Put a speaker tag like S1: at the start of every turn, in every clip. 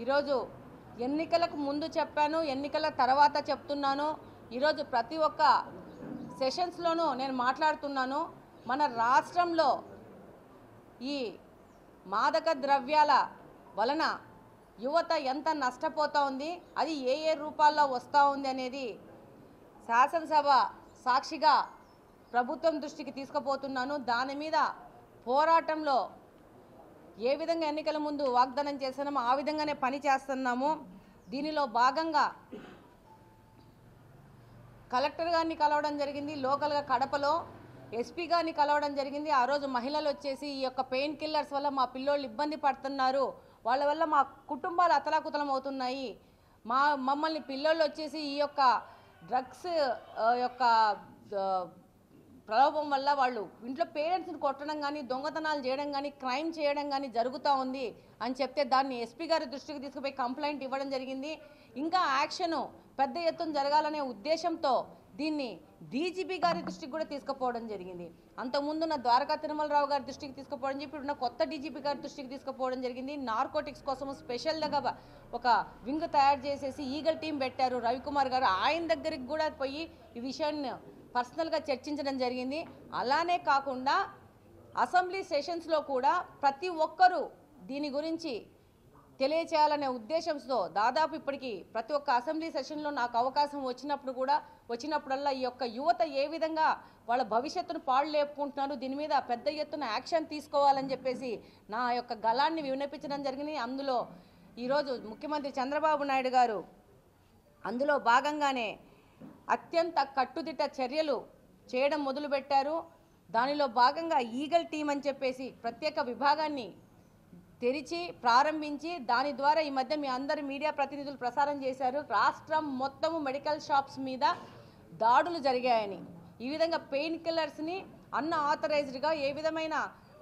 S1: ఈరోజు ఎన్నికలకు ముందు చెప్పాను, ఎన్నికల తర్వాత చెప్తున్నాను. ఈరోజు ప్రతి ఒక్క సెషన్స్లోనూ నేను మాట్లాడుతున్నాను. మన రాష్ట్రంలో ఈ మాదక ద్రవ్యాల వలన యువత ఎంత నష్టపోతూ ఉంది, అది ఏ ఏ రూపాల్లో వస్తూ ఉంది అనేది శాసనసభ సాక్షిగా ప్రభుత్వం దృష్టికి తీసుకుపోతున్నాను. దాని మీద పోరాటంలో ఏ విధంగా ఎన్నికల ముందు వాగ్దానం చేస్తున్నామో ఆ విధంగానే పని చేస్తున్నాము. దీనిలో భాగంగా కలెక్టర్ గారిని కలవడం జరిగింది, లోకల్గా కడపలో ఎస్పీ గారిని కలవడం జరిగింది. ఆ రోజు మహిళలు వచ్చేసి ఈ యొక్క పెయిన్ కిల్లర్స్ వల్ల మా పిల్లోళ్ళు ఇబ్బంది పడుతున్నారు, వాళ్ళ వల్ల మా కుటుంబాలు అతలాకుతలం అవుతున్నాయి, మమ్మల్ని పిల్లోళ్ళు వచ్చేసి ఈ యొక్క డ్రగ్స్ యొక్క ప్రలోభం వల్ల వాళ్ళు ఇంట్లో పేరెంట్స్ని కొట్టడం కానీ, దొంగతనాలు చేయడం కానీ, క్రైమ్ చేయడం కానీ జరుగుతూ ఉంది అని చెప్తే దాన్ని ఎస్పీ గారి దృష్టికి తీసుకుపోయి కంప్లైంట్ ఇవ్వడం జరిగింది. ఇంకా యాక్షను పెద్ద ఎత్తున జరగాలనే ఉద్దేశంతో దీన్ని డీజీపీ గారి దృష్టికి కూడా తీసుకుపోవడం జరిగింది. అంతకుముందున్న ద్వారకా తిరుమలరావు గారి దృష్టికి తీసుకుపోవడం చెప్పి ఇప్పుడున్న కొత్త డీజీపీ గారి దృష్టికి తీసుకుపోవడం జరిగింది. నార్కోటిక్స్ కోసం స్పెషల్గా ఒక వింగ్ తయారు చేసేసి ఈగల్ టీం పెట్టారు రవికుమార్ గారు. ఆయన దగ్గరికి కూడా పోయి ఈ విషయాన్ని పర్సనల్గా చర్చించడం జరిగింది. అలానే కాకుండా అసెంబ్లీ సెషన్స్లో కూడా ప్రతి ఒక్కరూ దీని గురించి తెలియచేయాలనే ఉద్దేశంతో దాదాపు ఇప్పటికీ ప్రతి ఒక్క అసెంబ్లీ సెషన్లో నాకు అవకాశం వచ్చినప్పుడల్లా ఈ యొక్క యువత ఏ విధంగా వాళ్ళ భవిష్యత్తును పాడు లేపుకుంటున్నారు, దీని మీద పెద్ద ఎత్తున యాక్షన్ తీసుకోవాలని చెప్పేసి నా యొక్క గళాన్ని వినిపించడం జరిగింది. అందులో ఈరోజు ముఖ్యమంత్రి చంద్రబాబు నాయుడు గారు అందులో భాగంగానే అత్యంత కట్టుదిట్ట చర్యలు చేయడం మొదలుపెట్టారు. దానిలో భాగంగా ఈగల్ టీం అని చెప్పేసి ప్రత్యేక విభాగాన్ని తెరిచి ప్రారంభించి దాని ద్వారా ఈ మధ్య మీ అందరు మీడియా ప్రతినిధులు ప్రసారం చేశారు, రాష్ట్రం మొత్తము మెడికల్ షాప్స్ మీద దాడులు జరిగాయని. ఈ విధంగా పెయిన్ కిల్లర్స్ని అన్ఆథరైజ్డ్గా ఏ విధమైన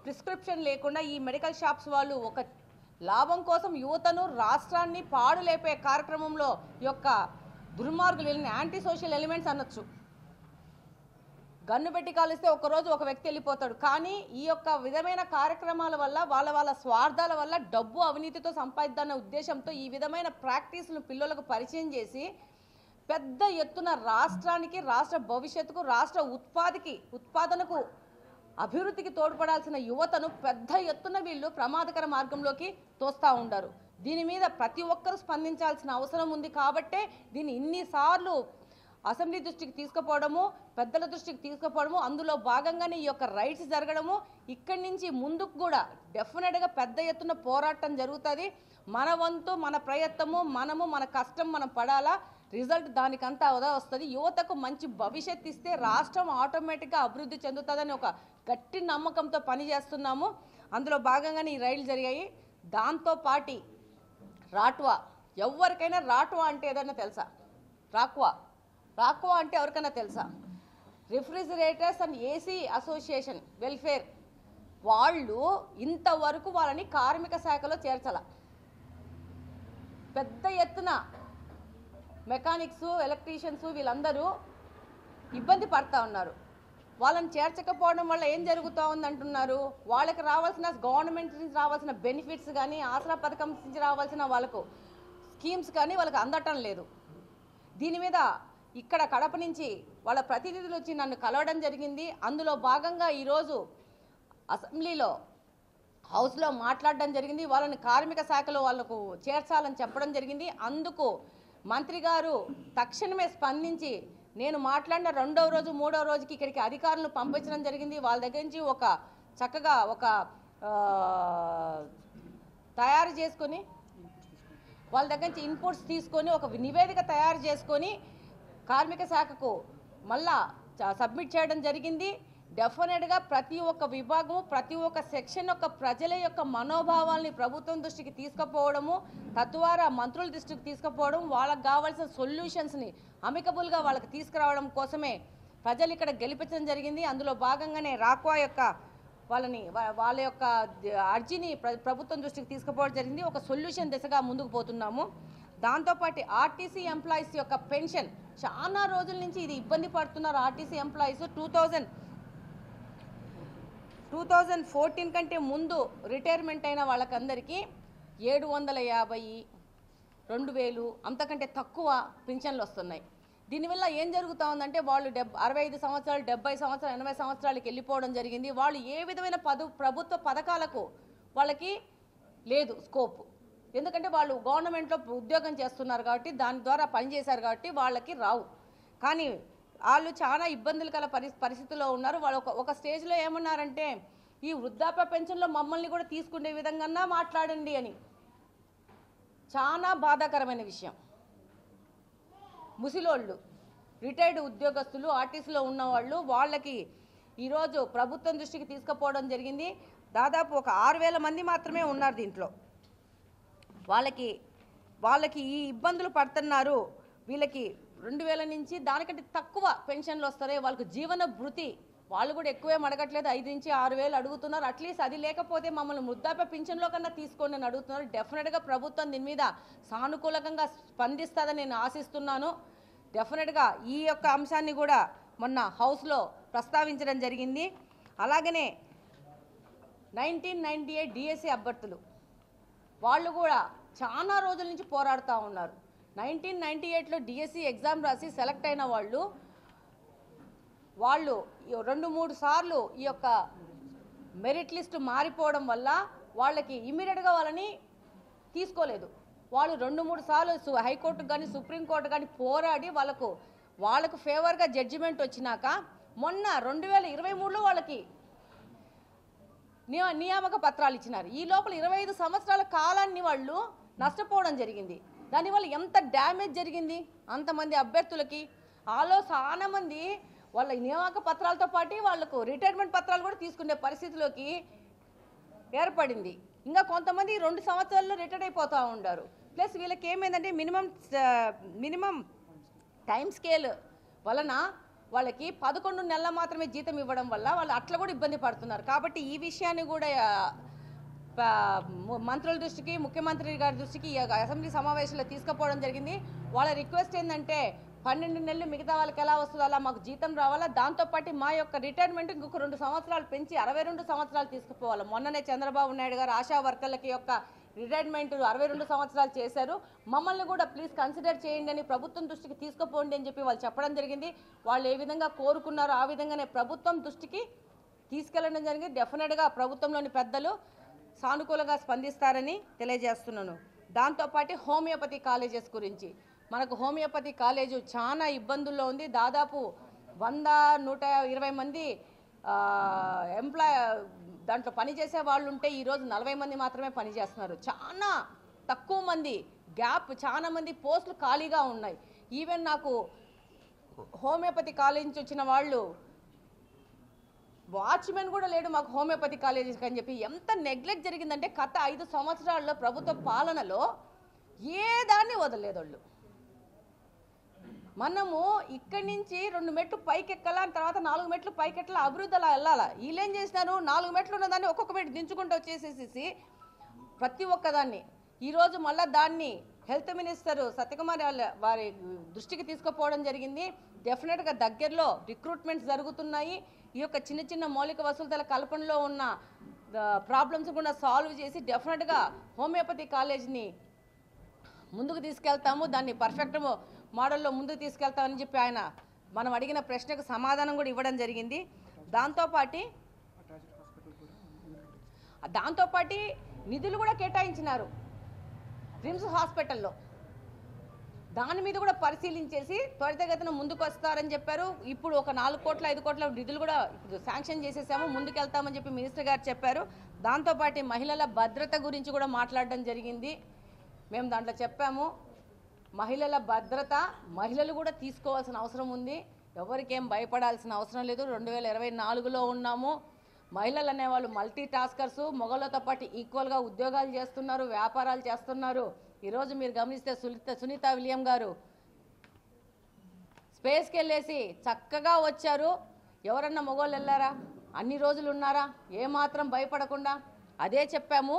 S1: ప్రిస్క్రిప్షన్ లేకుండా ఈ మెడికల్ షాప్స్ వాళ్ళు ఒక లాభం కోసం యువతను రాష్ట్రాన్ని పాడు లేపే కార్యక్రమంలో యొక్క దుర్మార్గులు యాంటీ సోషల్ ఎలిమెంట్స్ అనొచ్చు. గన్ను పెట్టి కాలిస్తే ఒకరోజు ఒక వ్యక్తి వెళ్ళిపోతాడు, కానీ ఈ యొక్క విధమైన కార్యక్రమాల వల్ల వాళ్ళ స్వార్థాల వల్ల డబ్బు అవినీతితో సంపాదిద్దన్న ఉద్దేశంతో ఈ విధమైన ప్రాక్టీస్ను పిల్లలకు పరిచయం చేసి పెద్ద ఎత్తున రాష్ట్రానికి, రాష్ట్ర భవిష్యత్తుకు, రాష్ట్ర ఉత్పాదనకు, అభివృద్ధికి తోడ్పడాల్సిన యువతను పెద్ద ఎత్తున వీళ్ళు ప్రమాదకర మార్గంలోకి తోస్తూ ఉంటారు. దీని మీద ప్రతి ఒక్కరూ స్పందించాల్సిన అవసరం ఉంది. కాబట్టే దీన్ని ఇన్నిసార్లు అసెంబ్లీ దృష్టికి తీసుకుపోవడము, పెద్దల దృష్టికి తీసుకుపోవడము, అందులో భాగంగానే ఈ యొక్క రైట్స్ జరగడము. ఇక్కడి నుంచి ముందుకు కూడా డెఫినెట్గా పెద్ద ఎత్తున పోరాటం జరుగుతుంది. మన వంతు, మన ప్రయత్నము, మన కష్టం మనం పడాలా, రిజల్ట్ దానికంతా వస్తుంది. యువతకు మంచి భవిష్యత్తు ఇస్తే రాష్ట్రం ఆటోమేటిక్గా అభివృద్ధి చెందుతుందని ఒక గట్టి నమ్మకంతో పనిచేస్తున్నాము. అందులో భాగంగానే ఈ రైళ్లు జరిగాయి. దాంతోపాటి రాట్వా, ఎవరికైనా రాట్వా అంటే ఏదైనా తెలుసా? రాక్వా అంటే ఎవరికైనా తెలుసా? Refrigerators and AC association welfare వాళ్ళు ఇంతవరకు వాళ్ళని కార్మిక శాఖలో చేర్చాల. పెద్ద ఎత్తున మెకానిక్స్, ఎలక్ట్రీషియన్స్ వీళ్ళందరూ ఇబ్బంది పడతా ఉన్నారు. వాళ్ళని చేర్చకపోవడం వల్ల ఏం జరుగుతూ ఉందంటున్నారు, వాళ్ళకి రావాల్సిన గవర్నమెంట్ నుంచి రావాల్సిన బెనిఫిట్స్ కానీ, ఆసరా పథకం నుంచి రావాల్సిన వాళ్ళకు స్కీమ్స్ కానీ వాళ్ళకి అందటం లేదు. దీని మీద ఇక్కడ కడప నుంచి వాళ్ళ ప్రతినిధులు వచ్చి నన్ను కలవడం జరిగింది. అందులో భాగంగా ఈరోజు అసెంబ్లీలో హౌస్లో మాట్లాడడం జరిగింది. వాళ్ళని కార్మిక శాఖలో వాళ్ళకు చేర్చాలని చెప్పడం జరిగింది. అందుకు మంత్రి గారు తక్షణమే స్పందించి నేను మాట్లాడిన 2వ రోజు 3వ రోజుకి ఇక్కడికి అధికారులను పంపించడం జరిగింది. వాళ్ళ దగ్గర నుంచి చక్కగా తయారు చేసుకొని వాళ్ళ దగ్గర నుంచి ఇన్పుట్స్ తీసుకొని ఒక నివేదిక తయారు చేసుకొని కార్మిక శాఖకు మళ్ళా సబ్మిట్ చేయడం జరిగింది. డెఫినెట్గా ప్రతి ఒక్క విభాగము, ప్రతి ఒక్క సెక్షన్ యొక్క ప్రజల యొక్క మనోభావాల్ని ప్రభుత్వం దృష్టికి తీసుకుపోవడము, తద్వారా మంత్రుల దృష్టికి తీసుకుపోవడం, వాళ్ళకి కావాల్సిన సొల్యూషన్స్ని అమికబుల్గా వాళ్ళకి తీసుకురావడం కోసమే ప్రజలు ఇక్కడ గెలిపించడం జరిగింది. అందులో భాగంగానే రాక్వా యొక్క వాళ్ళ యొక్క అర్జీని ప్రభుత్వం దృష్టికి తీసుకుపోవడం జరిగింది. ఒక సొల్యూషన్ దిశగా ముందుకు పోతున్నాము. దాంతోపాటు ఆర్టీసీ ఎంప్లాయీస్ యొక్క పెన్షన్ చాలా రోజుల నుంచి ఇది ఇబ్బంది పడుతున్నారు. ఆర్టీసీ ఎంప్లాయీస్ 2014 కంటే ముందు రిటైర్మెంట్ అయిన వాళ్ళకందరికీ 750 2000 అంతకంటే తక్కువ పింఛన్లు వస్తున్నాయి. దీనివల్ల ఏం జరుగుతూ ఉందంటే వాళ్ళు 65 సంవత్సరాలు 70 సంవత్సరాలు 80 సంవత్సరాలకి వెళ్ళిపోవడం జరిగింది. వాళ్ళు ఏ విధమైన ప్రభుత్వ పథకాలకు వాళ్ళకి లేదు స్కోప్. ఎందుకంటే వాళ్ళు గవర్నమెంట్లో ఉద్యోగం చేస్తున్నారు కాబట్టి దాని ద్వారా పనిచేశారు కాబట్టి వాళ్ళకి రావు. కానీ వాళ్ళు చాలా ఇబ్బందులు కల పరిస్థితుల్లో ఉన్నారు. వాళ్ళు ఒక స్టేజ్లో ఏమన్నారంటే ఈ వృద్ధాప్య పెన్షన్లో మమ్మల్ని కూడా తీసుకునే విధంగా మాట్లాడండి అని. చాలా బాధాకరమైన విషయం. ముసిలోళ్ళు రిటైర్డ్ ఉద్యోగస్తులు ఆర్టీసీలో ఉన్నవాళ్ళు వాళ్ళకి ఈరోజు ప్రభుత్వం దృష్టికి తీసుకుపోవడం జరిగింది. దాదాపు ఒక 6000 మంది మాత్రమే ఉన్నారు దీంట్లో. వాళ్ళకి ఈ ఇబ్బందులు పడుతున్నారు. వీళ్ళకి 2000 నుంచి దానికంటే తక్కువ పెన్షన్లు వస్తాయి. వాళ్ళకు జీవన భృతి వాళ్ళు కూడా ఎక్కువేం అడగట్లేదు, 5 నుంచి 6000 అడుగుతున్నారు. అట్లీస్ట్ అది లేకపోతే మమ్మల్ని వృద్ధాప్య పింఛన్లో కన్నా తీసుకోండి అని అడుగుతున్నారు. డెఫినెట్గా ప్రభుత్వం దీని మీద సానుకూలంగా స్పందిస్తుందని నేను ఆశిస్తున్నాను. డెఫినెట్గా ఈ యొక్క అంశాన్ని కూడా మొన్న హౌస్లో ప్రస్తావించడం జరిగింది. అలాగనే 1998 డిఎస్సి అభ్యర్థులు వాళ్ళు కూడా చాలా రోజుల నుంచి పోరాడుతూ ఉన్నారు. 1998లో డిఎస్సి ఎగ్జామ్ రాసి సెలెక్ట్ అయిన వాళ్ళు 2-3 సార్లు ఈ యొక్క మెరిట్ లిస్టు మారిపోవడం వల్ల వాళ్ళకి ఇమ్మీడియట్గా వాళ్ళని తీసుకోలేదు. వాళ్ళు 2-3 సార్లు హైకోర్టుకు కానీ సుప్రీంకోర్టు కానీ పోరాడి వాళ్ళకు ఫేవర్గా జడ్జిమెంట్ వచ్చినాక మొన్న 2023లో వాళ్ళకి నియామక పత్రాలు ఇచ్చినారు. ఈ లోపల 25 సంవత్సరాల కాలాన్ని వాళ్ళు నష్టపోవడం జరిగింది. దానివల్ల ఎంత డ్యామేజ్ జరిగింది అంతమంది అభ్యర్థులకి. చాలా మంది వాళ్ళ నియామక పత్రాలతో పాటు వాళ్ళకు రిటైర్మెంట్ పత్రాలు కూడా తీసుకునే పరిస్థితిలోకి ఏర్పడింది. ఇంకా కొంతమంది 2 సంవత్సరాల్లో రిటైర్ అయిపోతూ ఉంటారు. ప్లస్ వీళ్ళకి ఏమైందంటే మినిమం టైం స్కేల్ వలన వాళ్ళకి 11 నెలల మాత్రమే జీతం ఇవ్వడం వల్ల వాళ్ళు అట్లా కూడా ఇబ్బంది పడుతున్నారు. కాబట్టి ఈ విషయాన్ని కూడా మంత్రుల దృష్టికి ముఖ్యమంత్రి గారి దృష్టికి అసెంబ్లీ సమావేశంలో తీసుకుపోవడం జరిగింది. వాళ్ళ రిక్వెస్ట్ ఏంటంటే 12 నెలలు మిగతా వాళ్ళకి ఎలా వస్తుందో అలా మాకు జీతం రావాలా, దాంతోపాటు మా యొక్క రిటైర్మెంట్ ఇంకొక 2 సంవత్సరాలు పెంచి 62 సంవత్సరాలు తీసుకుపోవాలి. మొన్ననే చంద్రబాబు నాయుడు గారు ఆశా వర్కర్లకి యొక్క రిటైర్మెంట్ 62 సంవత్సరాలు చేశారు. మమ్మల్ని కూడా ప్లీజ్ కన్సిడర్ చేయండి అని ప్రభుత్వం దృష్టికి తీసుకుపోండి అని చెప్పి వాళ్ళు చెప్పడం జరిగింది. వాళ్ళు ఏ విధంగా కోరుకున్నారో ఆ విధంగానే ప్రభుత్వం దృష్టికి తీసుకెళ్లడం జరిగింది. డెఫినెట్గా ప్రభుత్వంలోని పెద్దలు సానుకూలంగా స్పందిస్తారని తెలియజేస్తున్నాను. దాంతోపాటు హోమియోపతి కాలేజెస్ గురించి మనకు హోమియోపతి కాలేజు చాలా ఇబ్బందుల్లో ఉంది. దాదాపు 100-120 మంది దాంట్లో పనిచేసే వాళ్ళు ఉంటే ఈరోజు 40 మంది మాత్రమే పనిచేస్తున్నారు. చాలా తక్కువ మంది గ్యాప్, చాలా మంది పోస్టులు ఖాళీగా ఉన్నాయి. ఈవెన్ నాకు హోమియోపతి కాలేజ్ నుంచి వచ్చిన వాళ్ళు వాచ్మెన్ కూడా లేడు మాకు హోమియోపతి కాలేజీకి అని చెప్పి ఎంత నెగ్లెక్ట్ జరిగిందంటే గత 5 సంవత్సరాల్లో ప్రభుత్వ పాలనలో ఏ దాన్ని వదలలేదు వాళ్ళు. మనము ఇక్కడి నుంచి 2 మెట్లు పైకి ఎక్కాల, తర్వాత 4 మెట్లు పైకి ఎట్లా అభివృద్ధి అలా వెళ్ళాలా. వీళ్ళేం చేసినారు, 4 మెట్లు ఉన్నదాన్ని ఒక్కొక్క మెట్టు దించుకుంటూ వచ్చేసేసి ప్రతి ఒక్కదాన్ని ఈరోజు మళ్ళీ దాన్ని హెల్త్ మినిస్టర్ సత్యకుమార్ వారి దృష్టికి తీసుకుపోవడం జరిగింది. డెఫినెట్గా దగ్గరలో రిక్రూట్మెంట్స్ జరుగుతున్నాయి. ఈ యొక్క చిన్న మౌలిక వసతుల కల్పనలో ఉన్న ప్రాబ్లమ్స్ కూడా సాల్వ్ చేసి డెఫినెట్గా హోమియోపతి కాలేజ్ని ముందుకు తీసుకెళ్తాము, దాన్ని పర్ఫెక్ట్ మోడల్లో ముందుకు తీసుకెళ్తామని చెప్పి ఆయన మనం అడిగిన ప్రశ్నకు సమాధానం కూడా ఇవ్వడం జరిగింది. దాంతోపాటు నిధులు కూడా కేటాయించినారు రిమ్స్ హాస్పిటల్లో. దాని మీద కూడా పరిశీలించేసి త్వరితగతిన ముందుకు వస్తారని చెప్పారు. ఇప్పుడు ఒక 4 కోట్ల 5 కోట్ల నిధులు కూడా ఇప్పుడు శాంక్షన్ చేసేసాము, ముందుకెళ్తామని చెప్పి మినిస్టర్ గారు చెప్పారు. దాంతోపాటు మహిళల భద్రత గురించి కూడా మాట్లాడడం జరిగింది. మేము దాంట్లో చెప్పాము, మహిళల భద్రత మహిళలు కూడా తీసుకోవాల్సిన అవసరం ఉంది. ఎవరికేం భయపడాల్సిన అవసరం లేదు. 2024లో ఉన్నాము. మహిళలు అనేవాళ్ళు మల్టీ టాస్కర్స్, మగవాళ్ళతో పాటు ఈక్వల్గా ఉద్యోగాలు చేస్తున్నారు, వ్యాపారాలు చేస్తున్నారు. ఈరోజు మీరు గమనిస్తే సునీత విలియం గారు స్పేస్కి వెళ్ళేసి చక్కగా వచ్చారు. ఎవరన్నా మగవాళ్ళు వెళ్ళారా? అన్ని రోజులు ఉన్నారా? ఏమాత్రం భయపడకుండా అదే చెప్పాము.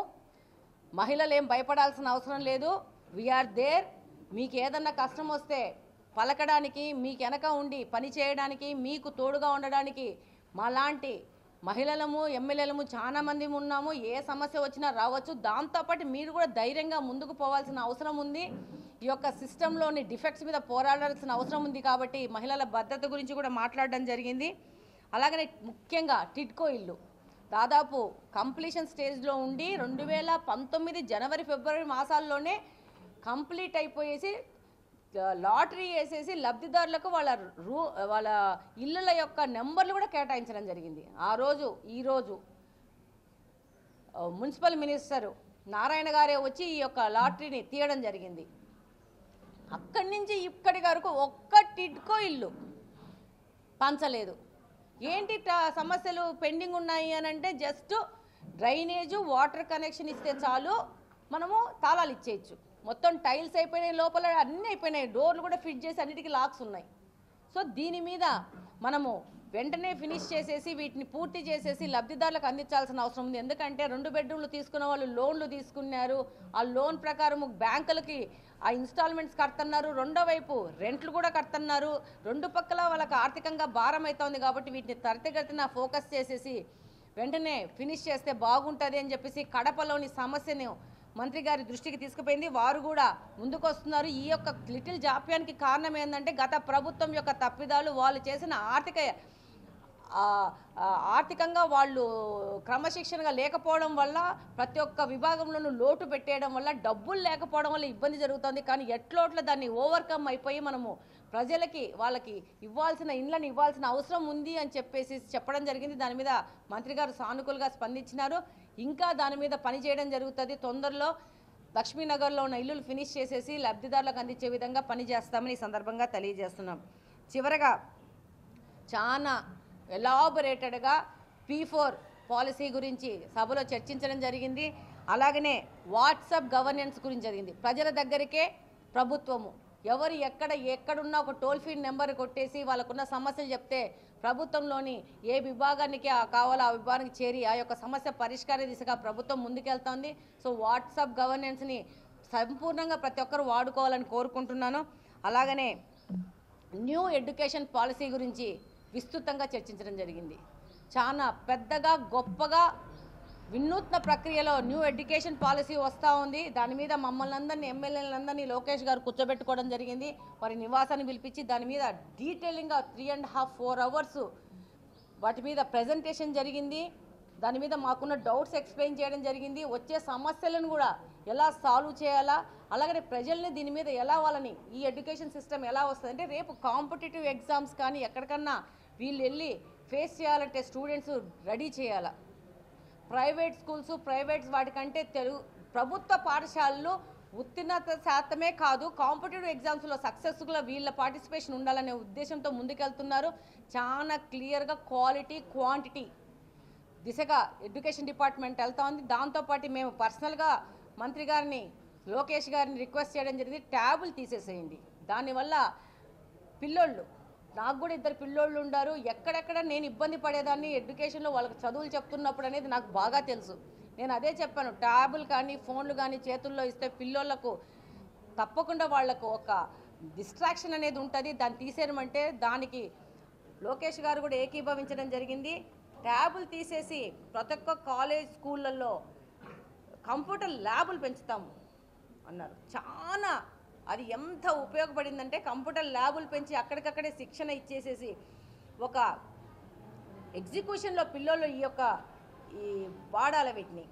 S1: మహిళలు ఏం భయపడాల్సిన అవసరం లేదు. We're there. మీకు ఏదన్నా కష్టం వస్తే పలకడానికి, మీకు వెనక ఉండి పని చేయడానికి, మీకు తోడుగా ఉండడానికి మాలాంటి మహిళలము ఎమ్మెల్యేలము చాలా మంది ఉన్నాము, ఏ సమస్య వచ్చినా రావచ్చు. దాంతోపాటు మీరు కూడా ధైర్యంగా ముందుకు పోవాల్సిన అవసరం ఉంది. ఈ యొక్క సిస్టంలోని డిఫెక్ట్స్ మీద పోరాడాల్సిన అవసరం ఉంది. కాబట్టి మహిళల భద్రత గురించి కూడా మాట్లాడడం జరిగింది. అలాగనే ముఖ్యంగా టిడ్కో ఇల్లు దాదాపు కంప్లీషన్ స్టేజ్లో ఉండి 2019 జనవరి ఫిబ్రవరి మాసాల్లోనే కంప్లీట్ అయిపోయేసి లాటరీ వేసేసి లబ్ధిదారులకు వాళ్ళ ఇళ్ళల యొక్క నెంబర్లు కూడా కేటాయించడం జరిగింది. ఈరోజు మున్సిపల్ మినిస్టర్ నారాయణ గారే వచ్చి ఈ యొక్క లాటరీని తీయడం జరిగింది. అక్కడి నుంచి ఇక్కడి వరకు ఒక్క టిడ్కో ఇల్లు పంచలేదు. ఏంటి సమస్యలు పెండింగ్ ఉన్నాయి అని అంటే జస్ట్ డ్రైనేజు వాటర్ కనెక్షన్ ఇస్తే చాలు, మనము తాళాలు ఇచ్చేయచ్చు. మొత్తం టైల్స్ అయిపోయినాయి, లోపల అన్నీ అయిపోయినాయి, డోర్లు కూడా ఫిట్ చేసి అన్నిటికీ లాక్స్ ఉన్నాయి. సో దీని మీద మనము వెంటనే ఫినిష్ చేసేసి వీటిని పూర్తి చేసేసి లబ్ధిదారులకు అందించాల్సిన అవసరం ఉంది. ఎందుకంటే 2 బెడ్రూమ్లు తీసుకున్న వాళ్ళు లోన్లు తీసుకున్నారు. ఆ లోన్ ప్రకారం బ్యాంకులకి ఆ ఇన్స్టాల్మెంట్స్ కడుతున్నారు, రెండో వైపు రెంట్లు కూడా కడుతున్నారు. 2 పక్కల వాళ్ళకి ఆర్థికంగా భారం అవుతుంది. కాబట్టి వీటిని త్వరితగతిన ఫోకస్ చేసేసి వెంటనే ఫినిష్ చేస్తే బాగుంటుంది అని చెప్పేసి కడపలోని సమస్యను మంత్రి గారి దృష్టికి తీసుకుపోయింది. వారు కూడా ముందుకు వస్తున్నారు. ఈ యొక్క లిటిల్ జాప్యానికి కారణం ఏంటంటే గత ప్రభుత్వం యొక్క తప్పిదాలు, వాళ్ళు చేసిన ఆర్థికంగా వాళ్ళు క్రమశిక్షణగా లేకపోవడం వల్ల, ప్రతి ఒక్క విభాగంలోనూ లోటు పెట్టేయడం వల్ల, డబ్బులు లేకపోవడం వల్ల ఇబ్బంది జరుగుతుంది. కానీ ఎట్లోట్ల దాన్ని ఓవర్కమ్ అయిపోయి మనము ప్రజలకి వాళ్ళకి ఇళ్ళని ఇవ్వాల్సిన అవసరం ఉంది అని చెప్పేసి చెప్పడం జరిగింది. దాని మీద మంత్రి గారు సానుకూలంగా స్పందించినారు. ఇంకా దాని మీద పని చేయడం జరుగుతుంది. తొందరలో లక్ష్మీనగర్లో ఉన్న ఇల్లులు ఫినిష్ చేసేసి లబ్ధిదారులకు అందించే విధంగా పని చేస్తామని ఈ సందర్భంగా తెలియజేస్తున్నాం. చివరగా చాలా ఎలాబొరేటెడ్గా P4 పాలసీ గురించి సభలో చర్చించడం జరిగింది. అలాగనే వాట్సాప్ గవర్నెన్స్ గురించి జరిగింది. ప్రజల దగ్గరికే ప్రభుత్వము ఎవరు ఎక్కడున్నా ఒక టోల్ ఫ్రీ నెంబర్ కొట్టేసి వాళ్ళకున్న సమస్యలు చెప్తే ప్రభుత్వంలోని ఏ విభాగానికి కావాలో ఆ విభాగానికి చేరి ఆ యొక్క సమస్య పరిష్కార దిశగా ప్రభుత్వం ముందుకెళ్తోంది. సో వాట్సాప్ గవర్నెన్స్ని సంపూర్ణంగా ప్రతి ఒక్కరు వాడుకోవాలని కోరుకుంటున్నాను. అలాగనే న్యూ ఎడ్యుకేషన్ పాలసీ గురించి విస్తృతంగా చర్చించడం జరిగింది. చాలా పెద్దగా గొప్పగా వినూత్న ప్రక్రియలో న్యూ ఎడ్యుకేషన్ పాలసీ వస్తూ ఉంది. దాని మీద మమ్మల్ని అందరినీ ఎమ్మెల్యేలందరినీ లోకేష్ గారు కూర్చోబెట్టుకోవడం జరిగింది. వారి నివాసాన్ని పిలిపించి దాని మీద డీటెయిలింగ్గా 3.5-4 అవర్స్ వాటి మీద ప్రజెంటేషన్ జరిగింది. దాని మీద మాకున్న డౌట్స్ ఎక్స్ప్లెయిన్ చేయడం జరిగింది. వచ్చే సమస్యలను కూడా ఎలా సాల్వ్ చేయాలా, అలాగే ప్రజల్ని దీని మీద ఎలా వాళ్ళని ఈ ఎడ్యుకేషన్ సిస్టమ్ ఎలా వస్తుంది అంటే రేపు కాంపిటేటివ్ ఎగ్జామ్స్ కానీ ఎక్కడికన్నా వీళ్ళు వెళ్ళి ఫేస్ చేయాలంటే స్టూడెంట్స్ రెడీ చేయాలా. ప్రైవేట్ స్కూల్స్ ప్రైవేట్స్ వాటికంటే ప్రభుత్వ పాఠశాలలు ఉత్తీర్ణత శాతమే కాదు కాంపిటేటివ్ ఎగ్జామ్స్లో సక్సెస్ఫుల్గా వీళ్ళ పార్టిసిపేషన్ ఉండాలనే ఉద్దేశంతో ముందుకెళ్తున్నారు. చాలా క్లియర్గా క్వాలిటీ క్వాంటిటీ దిశగా ఎడ్యుకేషన్ డిపార్ట్మెంట్ వెళ్తా ఉంది. దాంతోపాటు మేము పర్సనల్గా మంత్రి గారిని లోకేష్ గారిని రిక్వెస్ట్ చేయడం జరిగింది, ట్యాబులు తీసేసేయండి. దానివల్ల పిల్లోళ్ళు, నాకు కూడా 2 పిల్లోళ్ళు ఉన్నారు, ఎక్కడెక్కడ నేను ఇబ్బంది పడేదాన్ని ఎడ్యుకేషన్లో వాళ్ళకి చదువులు చెప్తున్నప్పుడు అనేది నాకు బాగా తెలుసు. నేను అదే చెప్పాను, ట్యాబులు కానీ ఫోన్లు కానీ చేతుల్లో ఇస్తే పిల్లోళ్లకు తప్పకుండా వాళ్లకు ఒక డిస్ట్రాక్షన్ అనేది ఉంటుంది. దాన్ని తీసేయమంటే దానికి లోకేష్ గారు కూడా ఏకీభవించడం జరిగింది. ట్యాబులు తీసేసి ప్రతి ఒక్క కాలేజ్ స్కూళ్ళల్లో కంప్యూటర్ ల్యాబులు పెంచుతాము అన్నారు. చాలా అది ఎంత ఉపయోగపడిందంటే కంప్యూటర్ ల్యాబులు పెంచి అక్కడికక్కడే శిక్షణ ఇచ్చేసేసి ఒక ఎగ్జిక్యూషన్లో పిల్లలు ఈ వాడాలి వీటిని.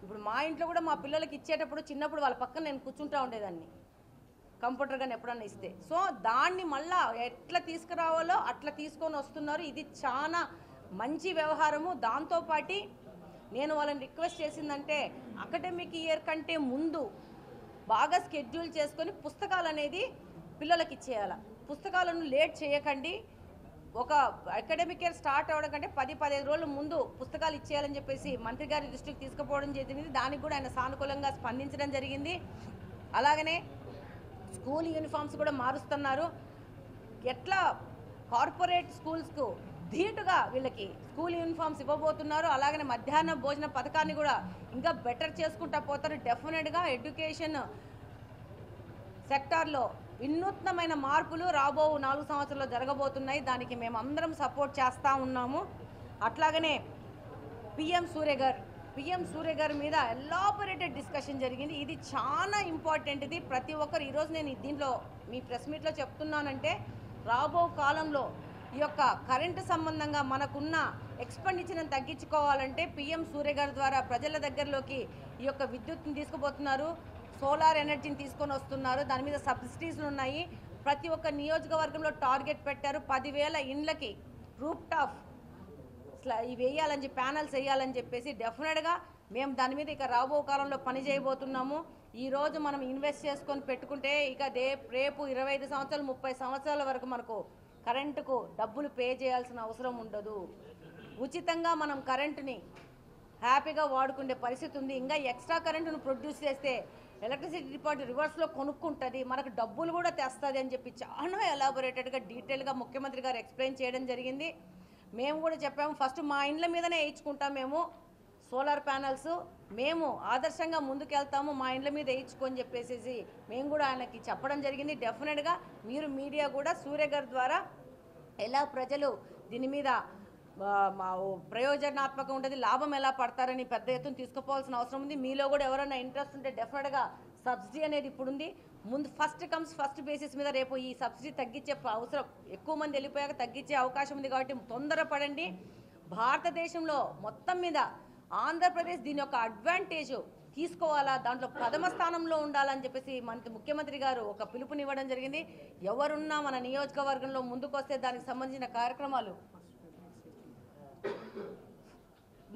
S1: ఇప్పుడు మా ఇంట్లో కూడా మా పిల్లలకి ఇచ్చేటప్పుడు చిన్నప్పుడు వాళ్ళ పక్కన నేను కూర్చుంటూ ఉండేదాన్ని కంప్యూటర్ కానీ ఎప్పుడన్నా ఇస్తే. సో దాన్ని మళ్ళా ఎట్లా తీసుకురావాలో అట్లా తీసుకొని వస్తున్నారు. ఇది చాలా మంచి వ్యవహారము. దాంతోపాటు నేను వాళ్ళని రిక్వెస్ట్ చేసిందంటే అకాడమిక్ ఇయర్ కంటే ముందు బాగా స్కెడ్యూల్ చేసుకొని పుస్తకాలు అనేది పిల్లలకి ఇచ్చేయాలి. పుస్తకాలను లేట్ చేయకండి. ఒక అకాడమిక్ ఇయర్ స్టార్ట్ అవ్వడం కంటే 10-15 రోజుల ముందు పుస్తకాలు ఇచ్చేయాలని చెప్పేసి మంత్రి గారి దృష్టికి తీసుకుపోవడం జరిగింది. దానికి కూడా ఆయన సానుకూలంగా స్పందించడం జరిగింది. అలాగనే స్కూల్ యూనిఫామ్స్ కూడా మారుస్తున్నారు. ఎట్లా కార్పొరేట్ స్కూల్స్కు ధీటుగా వీళ్ళకి స్కూల్ యూనిఫామ్స్ ఇవ్వబోతున్నారు. అలాగనే మధ్యాహ్న భోజన పథకాన్ని కూడా ఇంకా బెటర్ చేసుకుంటూ పోతారు. డెఫినెట్గా ఎడ్యుకేషన్ సెక్టార్లో వినూత్నమైన మార్పులు రాబో 4 సంవత్సరాల్లో జరగబోతున్నాయి. దానికి మేము అందరం సపోర్ట్ చేస్తూ ఉన్నాము. అట్లాగనే పిఎం సూర్య గారి మీద ఎలాబొరేటెడ్ డిస్కషన్ జరిగింది. ఇది చాలా ఇంపార్టెంట్. ఇది ప్రతి ఒక్కరు ఈరోజు నేను దీంట్లో మీ ప్రెస్ మీట్లో చెప్తున్నానంటే రాబో కాలంలో ఈ యొక్క కరెంటు సంబంధంగా మనకున్న ఎక్స్పెండిచర్ని తగ్గించుకోవాలంటే పిఎం సూర్య గారి ద్వారా ప్రజల దగ్గరలోకి ఈ యొక్క విద్యుత్ని తీసుకుపోతున్నారు, సోలార్ ఎనర్జీని తీసుకొని వస్తున్నారు. దాని మీద సబ్సిడీస్లు ఉన్నాయి. ప్రతి ఒక్క నియోజకవర్గంలో టార్గెట్ పెట్టారు. 10,000 ఇండ్లకి రూఫ్ టాప్ ఇవి వేయాలని చెప్పి ప్యానల్స్ వేయాలని చెప్పేసి డెఫినెట్గా మేము దాని మీద ఇక రాబో కాలంలో పని చేయబోతున్నాము. ఈరోజు మనం ఇన్వెస్ట్ చేసుకొని పెట్టుకుంటే ఇక రేపు 25 సంవత్సరాలు 30 సంవత్సరాల వరకు మనకు కరెంటుకు డబ్బులు పే చేయాల్సిన అవసరం ఉండదు. ఉచితంగా మనం కరెంటుని హ్యాపీగా వాడుకునే పరిస్థితి ఉంది. ఇంకా ఎక్స్ట్రా కరెంటును ప్రొడ్యూస్ చేస్తే ఎలక్ట్రిసిటీ డిపార్ట్మెంట్ రివర్స్లో కొనుక్కుంటుంది, మనకు డబ్బులు కూడా తెస్తుంది అని చెప్పి చాలా ఎలాబొరేటెడ్గా డీటెయిల్గా ముఖ్యమంత్రి గారు ఎక్స్ప్లెయిన్ చేయడం జరిగింది. మేము కూడా చెప్పాము, ఫస్ట్ మా ఇండ్ల మీదనే వేయించుకుంటాం మేము సోలార్ ప్యానల్స్, మేము ఆదర్శంగా ముందుకెళ్తాము, మా ఇండ్ల మీద వేయించుకొని చెప్పేసి మేము కూడా ఆయనకి చెప్పడం జరిగింది. డెఫినెట్గా మీరు మీడియా కూడా సూర్య గారి ద్వారా ఎలా ప్రజలు దీని మీద ప్రయోజనాత్మకంగా ఉంటుంది, లాభం ఎలా పడతారని పెద్ద ఎత్తున తీసుకుపోవాల్సిన అవసరం ఉంది. మీలో కూడా ఎవరైనా ఇంట్రెస్ట్ ఉంటే డెఫినెట్గా సబ్సిడీ అనేది ఇప్పుడు ఉంది. ముందు ఫస్ట్ కమ్స్ ఫస్ట్ బేసిస్ మీద రేపు ఈ సబ్సిడీ తగ్గించే అవసరం, ఎక్కువ మంది వెళ్ళిపోయాక తగ్గించే అవకాశం ఉంది. కాబట్టి తొందరపడండి. భారతదేశంలో మొత్తం మీద ఆంధ్రప్రదేశ్ దీని యొక్క అడ్వాంటేజ్ తీసుకోవాలా, దాంట్లో ప్రథమ స్థానంలో ఉండాలని చెప్పేసి మనకి ముఖ్యమంత్రి గారు ఒక పిలుపునివ్వడం జరిగింది. ఎవరున్నా మన నియోజకవర్గంలో ముందుకు వస్తే దానికి సంబంధించిన కార్యక్రమాలు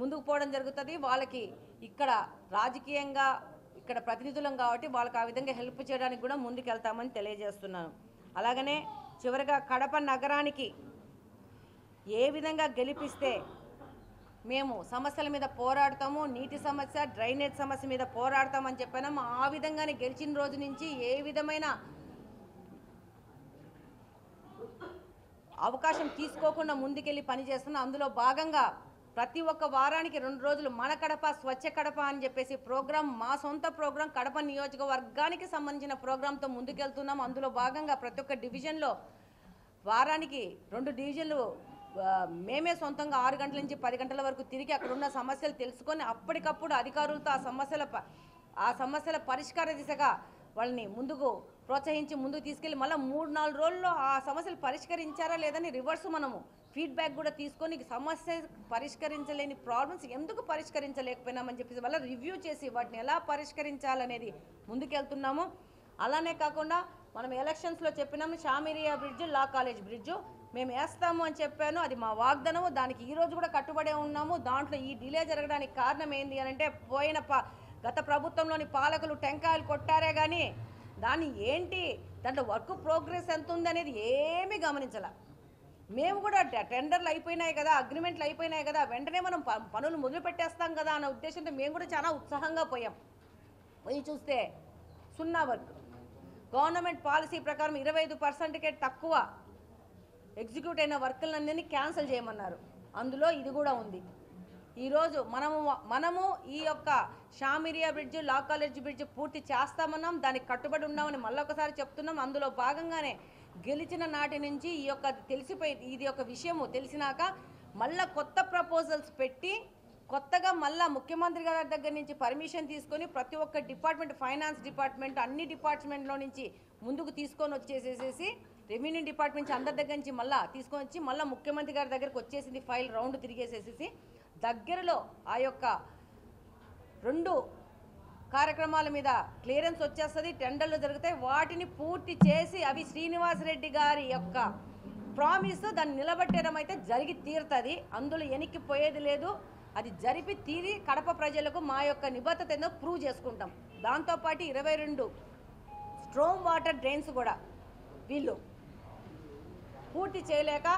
S1: ముందుకు పోవడం జరుగుతుంది. వాళ్ళకి ఇక్కడ రాజకీయంగా ఇక్కడ ప్రతినిధులం కాబట్టి వాళ్ళకి ఆ విధంగా హెల్ప్ చేయడానికి కూడా ముందుకు వెళ్తామని తెలియజేస్తున్నాను. అలాగనే చివరిగా కడప నగరానికి ఏ విధంగా గెలిపిస్తే మేము సమస్యల మీద పోరాడతాము, నీటి సమస్య డ్రైనేజ్ సమస్య మీద పోరాడతామని చెప్పాము. ఆ విధంగానే గెలిచిన రోజు నుంచి ఏ విధమైన అవకాశం తీసుకోకుండా ముందుకెళ్ళి పనిచేస్తున్నాం. అందులో భాగంగా ప్రతి ఒక్క వారానికి 2 రోజులు మన కడప స్వచ్ఛ కడప అని చెప్పేసి ప్రోగ్రాం, మా సొంత ప్రోగ్రాం కడప నియోజకవర్గానికి సంబంధించిన ప్రోగ్రాంతో ముందుకెళ్తున్నాం. అందులో భాగంగా ప్రతి ఒక్క డివిజన్లో వారానికి 2 డివిజన్లు మేమే సొంతంగా 6 గంటల నుంచి 10 గంటల వరకు తిరిగి అక్కడ ఉన్న సమస్యలు తెలుసుకొని అప్పటికప్పుడు అధికారులతో ఆ సమస్యల పరిష్కార దిశగా వాళ్ళని ముందుకు ప్రోత్సహించి ముందుకు తీసుకెళ్ళి మళ్ళీ 3-4 రోజుల్లో ఆ సమస్యలు పరిష్కరించారా లేదని రివర్స్ మనము ఫీడ్బ్యాక్ కూడా తీసుకొని సమస్య పరిష్కరించలేని ప్రాబ్లమ్స్ ఎందుకు పరిష్కరించలేకపోయినామని చెప్పేసి వాళ్ళ రివ్యూ చేసి వాటిని ఎలా పరిష్కరించాలనేది ముందుకెళ్తున్నాము. అలానే కాకుండా మనం ఎలక్షన్స్లో చెప్పినాము షామిరియా బ్రిడ్జ్, లా కాలేజ్ బ్రిడ్జ్ మేము వేస్తాము అని చెప్పాను. అది మా వాగ్దానము. దానికి ఈరోజు కూడా కట్టుబడే ఉన్నాము. దాంట్లో ఈ డిలే జరగడానికి కారణం ఏంటి అని అంటే గత ప్రభుత్వంలోని పాలకులు టెంకాయలు కొట్టారే కానీ దాన్ని దాంట్లో వర్క్ ప్రోగ్రెస్ ఎంత ఉందనేది ఏమీ గమనించాల. మేము కూడా టెండర్లు అయిపోయినాయి కదా, అగ్రిమెంట్లు అయిపోయినాయి కదా, వెంటనే మనం పనులు మొదలు పెట్టేస్తాం కదా అన్న ఉద్దేశంతో మేము కూడా చాలా ఉత్సాహంగా పోయి చూస్తే 0 వర్క్. గవర్నమెంట్ పాలసీ ప్రకారం 25%కే తక్కువ ఎగ్జిక్యూట్ అయిన వర్కులన్నీ క్యాన్సిల్ చేయమన్నారు. అందులో ఇది కూడా ఉంది. ఈరోజు మనము ఈ యొక్క షామిరియా బ్రిడ్జ్, లా కాలేజ్ బ్రిడ్జ్ పూర్తి చేస్తామన్నాం, దానికి కట్టుబడి ఉన్నామని మళ్ళొకసారి చెప్తున్నాం. అందులో భాగంగానే గెలిచిన నాటి నుంచి ఈ యొక్క ఇది ఒక విషయము తెలిసినాక మళ్ళా కొత్త ప్రపోజల్స్ పెట్టి కొత్తగా మళ్ళా ముఖ్యమంత్రి గారి దగ్గర నుంచి పర్మిషన్ తీసుకొని ప్రతి ఒక్క డిపార్ట్మెంట్, ఫైనాన్స్ డిపార్ట్మెంట్, అన్ని డిపార్ట్మెంట్లో నుంచి ముందుకు తీసుకొని వచ్చేసేసి రెవెన్యూ డిపార్ట్మెంట్ అందరి దగ్గర నుంచి మళ్ళీ తీసుకొని వచ్చి మళ్ళీ ముఖ్యమంత్రి గారి దగ్గరకు వచ్చేసింది. ఫైల్ రౌండ్ తిరిగేసేసి దగ్గరలో ఆ యొక్క 2 కార్యక్రమాల మీద క్లియరెన్స్ వచ్చేస్తుంది, టెండర్లు జరుగుతాయి. వాటిని పూర్తి చేసి అవి శ్రీనివాసరెడ్డి గారి యొక్క ప్రామిస్ దాన్ని నిలబెట్టడం అయితే జరిగి తీరుతుంది. అందులో వెనక్కిపోయేది లేదు. అది జరిపి తీరి కడప ప్రజలకు మా యొక్క నిబద్ధత ఏందో ప్రూవ్ చేసుకుంటాం. దాంతోపాటు 22 స్ట్రోమ్ వాటర్ డ్రైన్స్ కూడా వీళ్ళు పూర్తి చేయలేక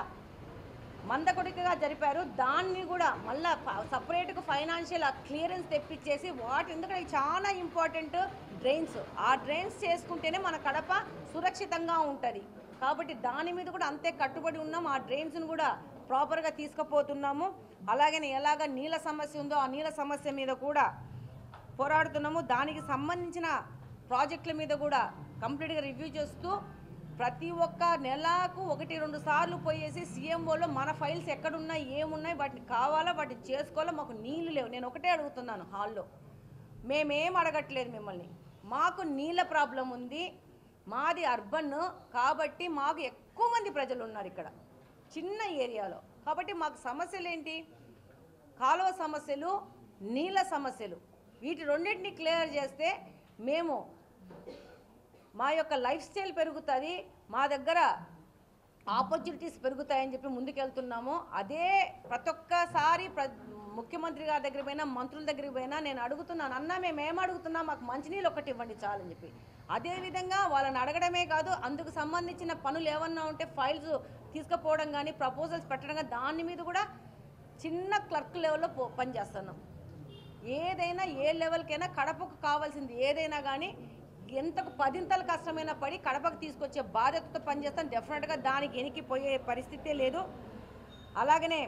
S1: మందకొడికగా జరిపారు. దాన్ని కూడా మళ్ళీ సపరేట్గా ఫైనాన్షియల్ క్లియరెన్స్ తెప్పించేసి ఎందుకంటే చాలా ఇంపార్టెంట్ డ్రైన్స్, ఆ డ్రైన్స్ చేసుకుంటేనే మన కడప సురక్షితంగా ఉంటుంది. కాబట్టి దాని మీద కూడా అంతే కట్టుబడి ఉన్నాం. ఆ డ్రైన్స్ను కూడా ప్రాపర్గా తీసుకుపోతున్నాము. అలాగనే ఎలాగ నీళ్ళ సమస్య ఉందో ఆ నీళ్ళ సమస్య మీద కూడా పోరాడుతున్నాము. దానికి సంబంధించిన ప్రాజెక్టుల మీద కూడా కంప్లీట్గా రివ్యూ చేస్తూ ప్రతి ఒక్క నెలకు 1-2 సార్లు పోయేసి సీఎంఓలో మన ఫైల్స్ ఎక్కడున్నాయి, ఏమున్నాయి, వాటిని కావాలా, వాటిని చేసుకోవాలా. మాకు నీళ్లు లేవు. నేను ఒకటే అడుగుతున్నాను హాల్లో, మేమేం అడగట్లేదు మిమ్మల్ని. మాకు నీళ్ళ ప్రాబ్లం ఉంది. మాది అర్బన్ కాబట్టి మాకు ఎక్కువ మంది ప్రజలు ఉన్నారు ఇక్కడ చిన్న ఏరియాలో. కాబట్టి మాకు సమస్యలు ఏంటి? కాలువ సమస్యలు, నీళ్ళ సమస్యలు. వీటి రెండింటిని క్లియర్ చేస్తే మేము మా యొక్క లైఫ్ స్టైల్ పెరుగుతుంది, మా దగ్గర ఆపర్చునిటీస్ పెరుగుతాయని చెప్పి ముందుకెళ్తున్నాము. అదే ప్రతి ఒక్కసారి ముఖ్యమంత్రి గారి దగ్గర పోయినా, మంత్రుల దగ్గరికి పోయినా నేను అడుగుతున్నాను, అన్న మేమేం అడుగుతున్నా, మాకు మంచినీళ్ళు ఒకటి ఇవ్వండి చాలని చెప్పి. అదేవిధంగా వాళ్ళని అడగడమే కాదు, అందుకు సంబంధించిన పనులు ఏమన్నా ఉంటే ఫైల్స్ తీసుకుపోవడం కానీ, ప్రపోజల్స్ పెట్టడం కానీ, దాని మీద కూడా చిన్న క్లర్క్ లెవెల్లో పనిచేస్తున్నాం. ఏదైనా ఏ లెవెల్కైనా కడపకు కావాల్సింది ఏదైనా కానీ ఎంతకు 10 కష్టమైనా పడి కడపకు తీసుకొచ్చే బాధ్యతతో పనిచేస్తాం. డెఫినెట్గా దానికి ఎనికిపోయే పరిస్థితే లేదు. అలాగనే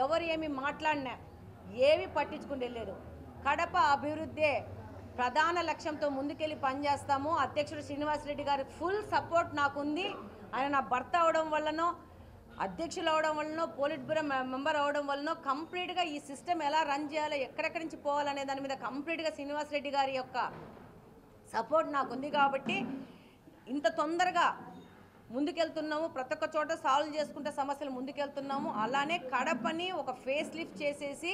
S1: ఎవరు ఏమి మాట్లాడినా ఏవి పట్టించుకునే లేదు. కడప అభివృద్ధే ప్రధాన లక్ష్యంతో ముందుకెళ్ళి పనిచేస్తాము. అధ్యక్షుడు శ్రీనివాసరెడ్డి గారి ఫుల్ సపోర్ట్ నాకుంది. ఆయన నా భర్త అవడం వల్లనో, అధ్యక్షులు అవడం వల్లనో, పోలిట్ బ్యూరో మెంబర్ అవడం వల్లనో కంప్లీట్గా ఈ సిస్టమ్ ఎలా రన్ చేయాలో, ఎక్కడెక్కడి నుంచి పోవాలనే దాని మీద కంప్లీట్గా శ్రీనివాసరెడ్డి గారి యొక్క సపోర్ట్ నాకుంది. కాబట్టి ఇంత తొందరగా ముందుకెళ్తున్నాము. ప్రతి ఒక్క చోట సాల్వ్ చేసుకుంటే సమస్యలు ముందుకెళ్తున్నాము. అలానే కడపని ఒక ఫేస్ లిఫ్ట్ చేసేసి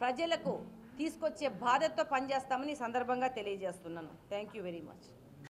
S1: ప్రజలకు తీసుకొచ్చే బాధ్యతతో పనిచేస్తామని ఈ సందర్భంగా తెలియజేస్తున్నాను. Thank you very much.